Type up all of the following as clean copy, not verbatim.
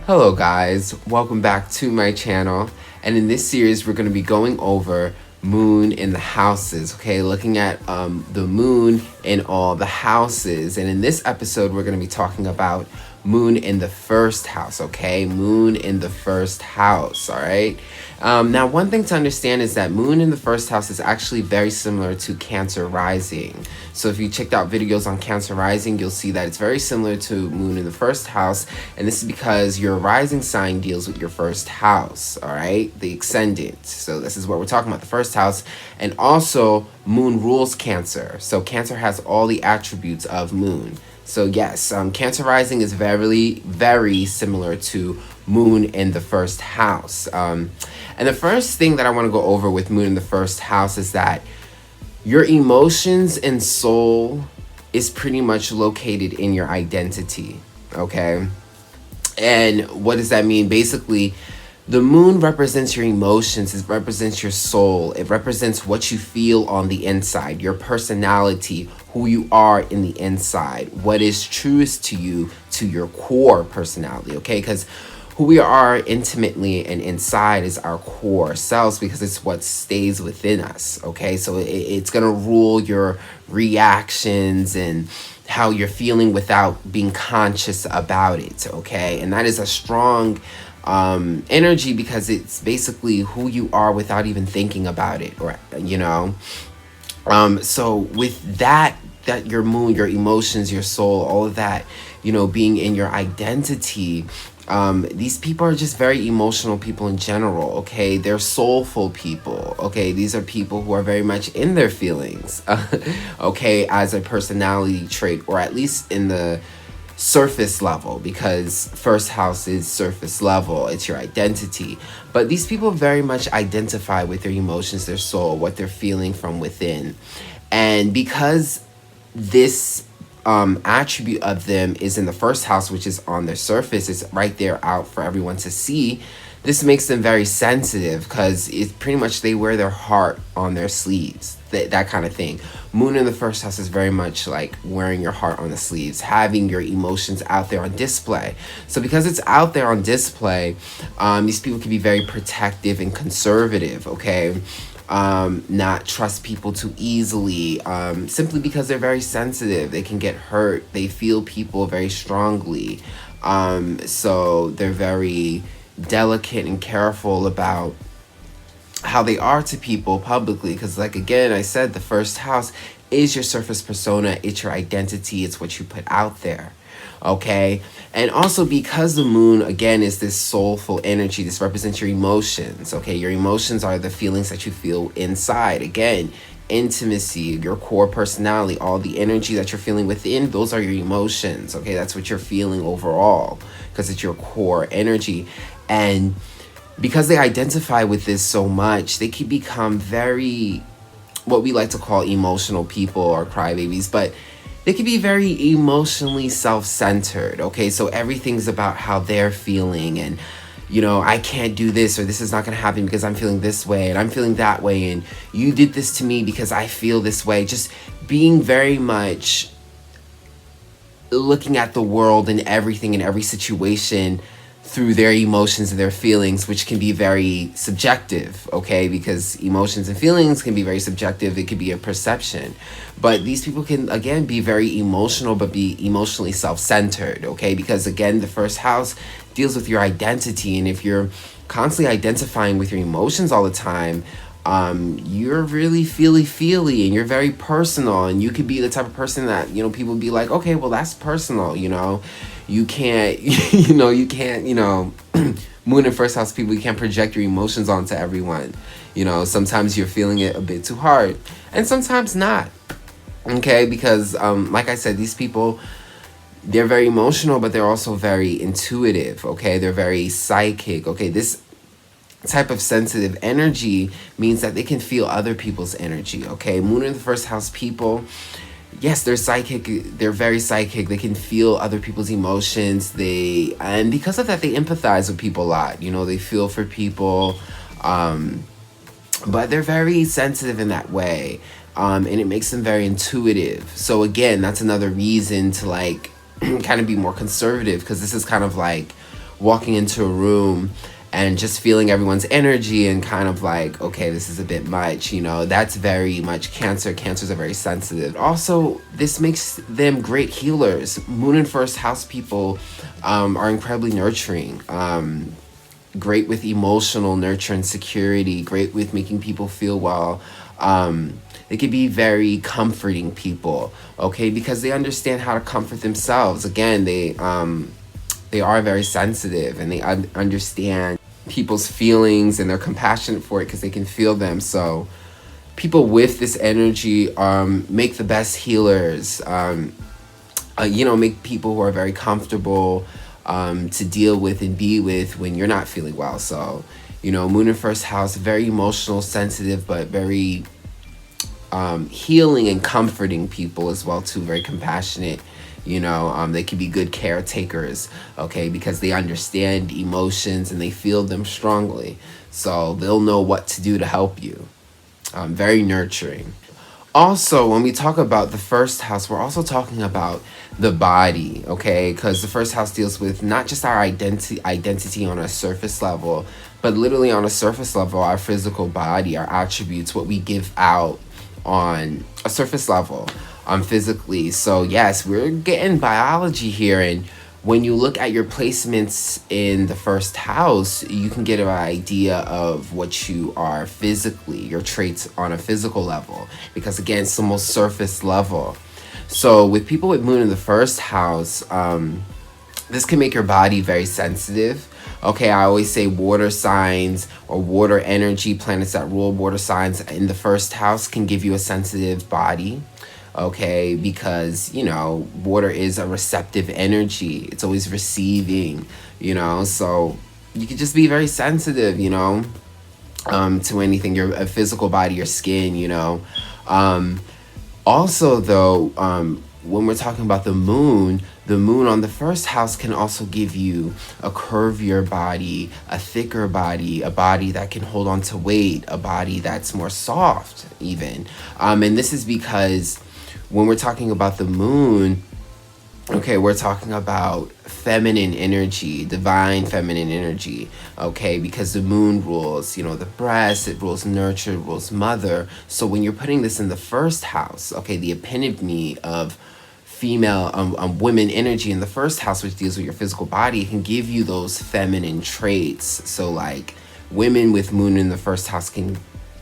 Hello guys, welcome back to my channel, and in this series we're going to be going over moon in the houses, okay, looking at the moon in all the houses. And in this episode we're going to be talking about moon in the first house, okay, moon in the first house. All right, now one thing to understand is that moon in the first house is actually very similar to Cancer rising. So if you checked out videos on Cancer rising, you'll see that it's very similar to moon in the first house, and this is because your rising sign deals with your first house, all right, the ascendant. So this is what we're talking about, the first house. And also moon rules Cancer, so Cancer has all the attributes of moon. So yes, Cancer rising is very similar to moon in the first house. And the first thing that I want to go over with moon in the first house is that your emotions and soul is pretty much located in your identity, okay? And what does that mean? Basically, the moon represents your emotions, it represents your soul, it represents what you feel on the inside, your personality, who you are in the inside, what is truest to you, to your core personality, okay? Because who we are intimately and inside is our core selves, because it's what stays within us, okay? So it's gonna rule your reactions and how you're feeling without being conscious about it, okay? And that is a strong energy, because it's basically who you are without even thinking about it, or so with that your moon, your emotions, your soul, all of that, being in your identity, these people are just very emotional people in general, okay? They're soulful people, okay? These are people who are very much in their feelings, okay, as a personality trait, or at least in the surface level, because first house is surface level, it's your identity. But these people very much identify with their emotions, their soul, what they're feeling from within. And because this attribute of them is in the first house, which is on their surface, it's right there out for everyone to see, this makes them very sensitive, because it's pretty much they wear their heart on their sleeves, that kind of thing. Moon in the first house is very much like wearing your heart on the sleeves, having your emotions out there on display. So because it's out there on display, these people can be very protective and conservative, okay? Not trust people too easily, simply because they're very sensitive. They can get hurt. They feel people very strongly. So they're very delicate and careful about how they are to people publicly, because like again I said, the first house is your surface persona, it's your identity, it's what you put out there, okay? And also because the moon again is this soulful energy, this represents your emotions, okay? Your emotions are the feelings that you feel inside, again, intimacy, your core personality, all the energy that you're feeling within, those are your emotions, okay? That's what you're feeling overall, because it's your core energy. And because they identify with this so much, they can become very, what we like to call emotional people or crybabies, but they can be very emotionally self-centered, okay? So everything's about how they're feeling, and I can't do this, or this is not going to happen because I'm feeling this way and I'm feeling that way, and you did this to me because I feel this way. Just being very much looking at the world and everything in every situation through their emotions and their feelings, which can be very subjective, okay? Because emotions and feelings can be very subjective. It could be a perception. But these people can, again, be very emotional, but be emotionally self-centered, okay? Because, again, the first house deals with your identity. And if you're constantly identifying with your emotions all the time, you're really feely, and you're very personal. And you could be the type of person that, people be like, okay, well, that's personal, You can't, moon and first house people, you can't project your emotions onto everyone. Sometimes you're feeling it a bit too hard, and sometimes not, okay? Because, like I said, these people, they're very emotional, but they're also very intuitive, okay? They're very psychic, okay? This type of sensitive energy means that they can feel other people's energy, okay? Moon in the first house people, yes, they're psychic. They're very psychic. They can feel other people's emotions. And because of that, they empathize with people a lot. They feel for people, but they're very sensitive in that way, and it makes them very intuitive. So again, that's another reason to kind of be more conservative, because this is kind of like walking into a room and just feeling everyone's energy and kind of like, okay, this is a bit much, you know, that's very much Cancer. Cancers are very sensitive. Also, this makes them great healers. Moon and first house people are incredibly nurturing. Great with emotional nurture and security, great with making people feel well. They could be very comforting people, okay, because they understand how to comfort themselves. Again, they are very sensitive, and they understand people's feelings, and they're compassionate for it because they can feel them. So people with this energy make the best healers. You know, make people who are very comfortable to deal with and be with when you're not feeling well. So, you know, Moon in first house, very emotional, sensitive, but very healing and comforting people as well too. Very compassionate. You know, they can be good caretakers, okay, because they understand emotions and they feel them strongly. So they'll know what to do to help you. Very nurturing. Also, when we talk about the first house, we're also talking about the body, okay? Because the first house deals with not just our identity on a surface level, but literally on a surface level, our physical body, our attributes, what we give out on a surface level, physically. So yes, we're getting biology here, and when you look at your placements in the first house, you can get an idea of what you are physically, your traits on a physical level, because again, it's the most surface level. So with people with Moon in the first house, this can make your body very sensitive. Okay, I always say water signs or water energy, planets that rule water signs in the first house can give you a sensitive body. Okay, because, you know, water is a receptive energy. It's always receiving, you know, so you could just be very sensitive, you know, to anything, your physical body, your skin, you know. Also, though, when we're talking about the moon on the first house can also give you a curvier body, a thicker body, a body that can hold on to weight, a body that's more soft even. And this is because when we're talking about the moon, okay, we're talking about feminine energy, divine feminine energy, okay, because the moon rules, you know, the breast, it rules nurture, it rules mother. So when you're putting this in the first house, okay, the epitome of female women energy in the first house, which deals with your physical body, can give you those feminine traits. So like women with Moon in the first house can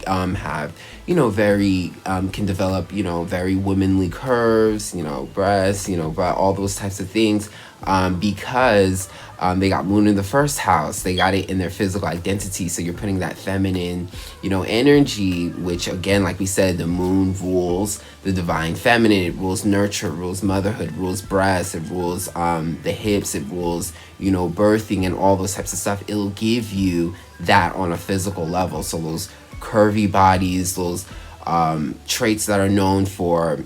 have, you know, very can develop, you know, very womanly curves, you know, breasts, you know, all those types of things, because they got Moon in the first house, they got it in their physical identity. So you're putting that feminine, you know, energy, which again, like we said, the moon rules the divine feminine, it rules nurture, it rules motherhood, it rules breasts, it rules the hips, it rules, you know, birthing and all those types of stuff. It'll give you that on a physical level. So those curvy bodies, those traits that are known for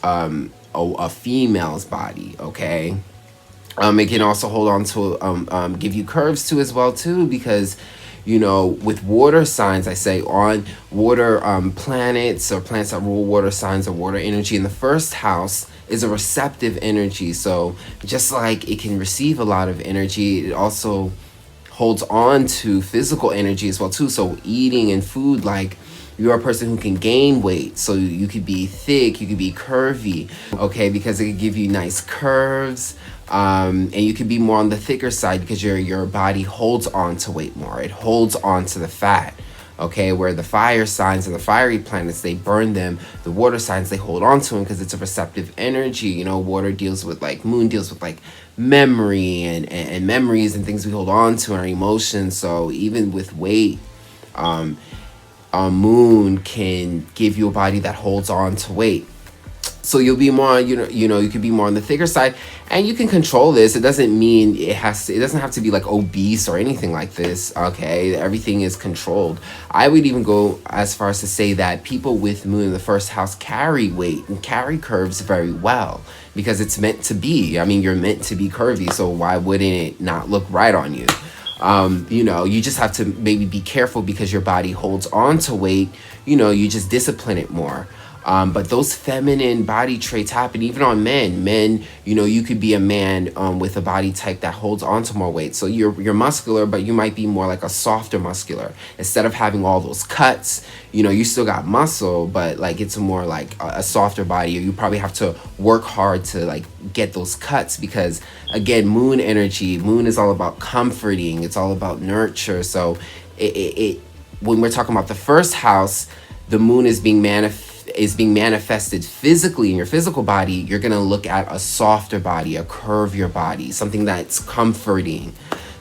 a female's body, okay? It can also hold on to give you curves too as well too, because, you know, with water signs, I say on water planets or planets that rule water signs or water energy in the first house is a receptive energy. So just like it can receive a lot of energy, it also holds on to physical energy as well too. So eating and food, like you're a person who can gain weight, so you could be thick, you could be curvy, okay, because it could give you nice curves, and you could be more on the thicker side because your body holds on to weight more. It holds on to the fat, okay, where the fire signs and the fiery planets, they burn them. The water signs, they hold on to them because it's a receptive energy. You know, water deals with, like, moon deals with, like, memory and memories and things we hold on to, our emotions. So even with weight, moon can give you a body that holds on to weight. So you'll be more, you know, you could be more on the thicker side, and you can control this. It doesn't mean it doesn't have to be like obese or anything like this. Okay, everything is controlled. I would even go as far as to say that people with Moon in the first house carry weight and carry curves very well because it's meant to be. I mean, you're meant to be curvy, so why wouldn't it not look right on you? You know, you just have to maybe be careful because your body holds on to weight. You know, you just discipline it more. But those feminine body traits happen even on men. Men, you know, you could be a man with a body type that holds on to more weight. So you're muscular, but you might be more like a softer muscular. Instead of having all those cuts, you know, you still got muscle, but like it's more like a softer body. Or you probably have to work hard to like get those cuts because, again, moon energy. Moon is all about comforting. It's all about nurture. So when we're talking about the first house, the moon is being manifested physically in your physical body. You're gonna look at a softer body, a curvier body, something that's comforting,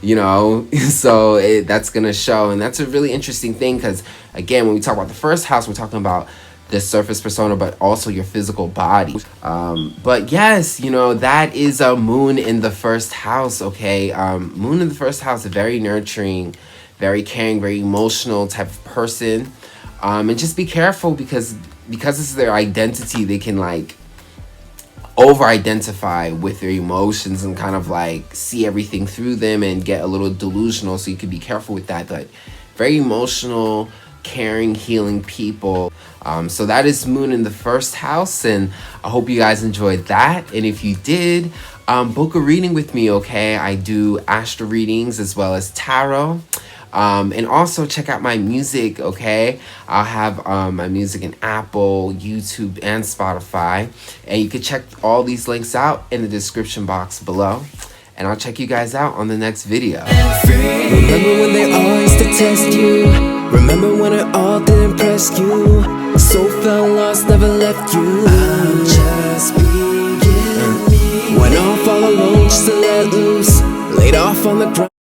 you know. So that's gonna show, and that's a really interesting thing because, again, when we talk about the first house, we're talking about the surface persona, but also your physical body. But yes, you know, that is a moon in the first house. Okay, moon in the first house, very nurturing, very caring, very emotional type of person. And just be careful because it's their identity, they can like over-identify with their emotions and kind of like see everything through them and get a little delusional. So you could be careful with that. But very emotional, caring, healing people. So that is moon in the first house, and I hope you guys enjoyed that. And if you did, book a reading with me, okay? I do astro readings as well as tarot. And also check out my music, okay? I'll have my music in Apple, YouTube, and Spotify. And you can check all these links out in the description box below. And I'll check you guys out on the next video. Remember when they all used to test you? Remember when it all didn't impress you? So felt lost, never left you. I'm just beginning. Went off all alone just to let loose. Laid off on the ground.